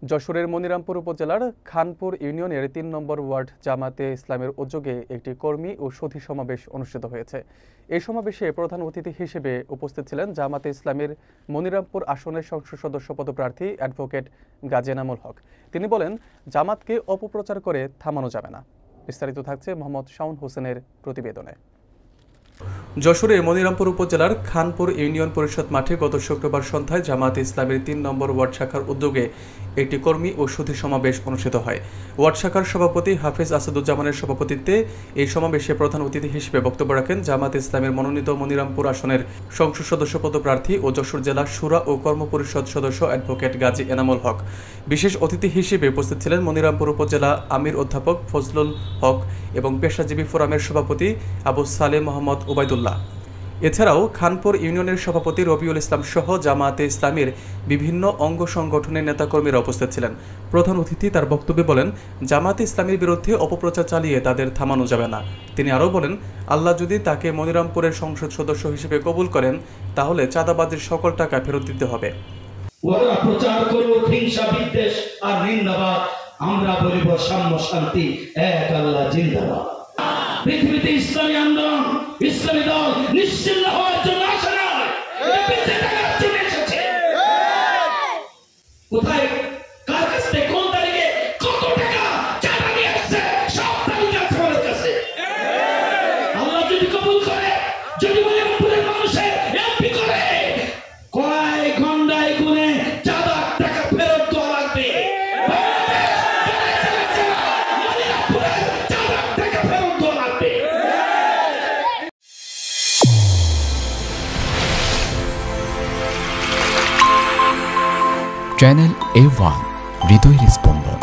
যশোরের মনিরামপুর উপজেলার খানপুর ইউনিয়নের ৩ নম্বর ওয়ার্ড জামাতে ইসলামের উদ্যোগে একটি কর্মী ও সুধী সমাবেশ অনুষ্ঠিত হয়েছে। এই সমাবেশে প্রধান অতিথি হিসেবে উপস্থিত ছিলেন জামাতে ইসলামের মনিরামপুর আসনের সংসদ সদস্য পদপ্রার্থী অ্যাডভোকেট গাজী এনামুল হক। তিনি বলেন, জামাতকে অপপ্রচার করে থামানো যাবে না। বিস্তারিত থাকছে মোহাম্মদ শাওন হোসেনের প্রতিবেদনে। যশোরের মনিরামপুর উপজেলার খানপুর ইউনিয়ন পরিষদ মাঠে গত শুক্রবার সন্ধ্যায় জামাতে ইসলামের ৩ নম্বর ওয়ার্ড শাখার উদ্যোগে একটি কর্মী ও সুধী সমাবেশ অনুষ্ঠিত হয়। ওয়ার্ড শাখার সভাপতি হাফেজ আসাদুজ্জামানের সভাপতিত্বে এই সমাবেশে প্রধান অতিথি হিসেবে বক্তব্য রাখেন জামাতে ইসলামের মনোনীত মনিরামপুর আসনের সংসদ সদস্য পদপ্রার্থী ও যশোর জেলা শুরা ও কর্মপরিষদ সদস্য অ্যাডভোকেট গাজী এনামুল হক। বিশেষ অতিথি হিসেবে উপস্থিত ছিলেন মনিরামপুর উপজেলা আমির অধ্যাপক ফজলুল হক এবং পেশাজীবী ফোরামের সভাপতি আবু সালেহ মোহাম্মদ ওবায়দুল্লাহ। এছাড়াও খানপুর ইউনিয়নের সভাপতি রবিউল ইসলাম সহ জামাতে ইসলামের বিভিন্ন অঙ্গ সংগঠনের নেতাকর্মীরা উপস্থিত ছিলেন। প্রধান অতিথি তার বক্তব্যে বলেন, জামাতে ইসলামের বিরুদ্ধে অপপ্রচার চালিয়ে তাদের থামানো যাবে না। তিনি আরও বলেন, আল্লাহ যদি তাকে মনিরামপুরের সংসদ সদস্য হিসেবে কবুল করেন তাহলে চাঁদাবাজির সকল টাকা ফেরত দিতে হবে। ওরা প্রচার করুক হিংসা বিদ্বেষ আর নিন্দাবাদ, আমরা বলিব সাম্য শান্তি, এক আল্লাহ জিন্দাবাদ। পৃথিবীতে ইসলামী আন্দোলন, ইসলামী দল নিশ্চিহ্ন হওয়ার জন্য আসে না, বেঁচে থাকার জন্য এসেছে। কোথায়, কার কাছ থেকে, কোন তারিখে, কত টাকা চাঁদা নিয়ে আসছে, সব তারিখ আছে আমাদের কাছে। আল্লাহ যদি কবুল করে, যদি মনিরামপুরের মানুষের এমপি করে, কয় ঘন্টায় গুনে চাঁদা টাকা ফেরত দেওয়া লাগবে। চ্যানেল A1 হৃদয়ের স্পন্দন।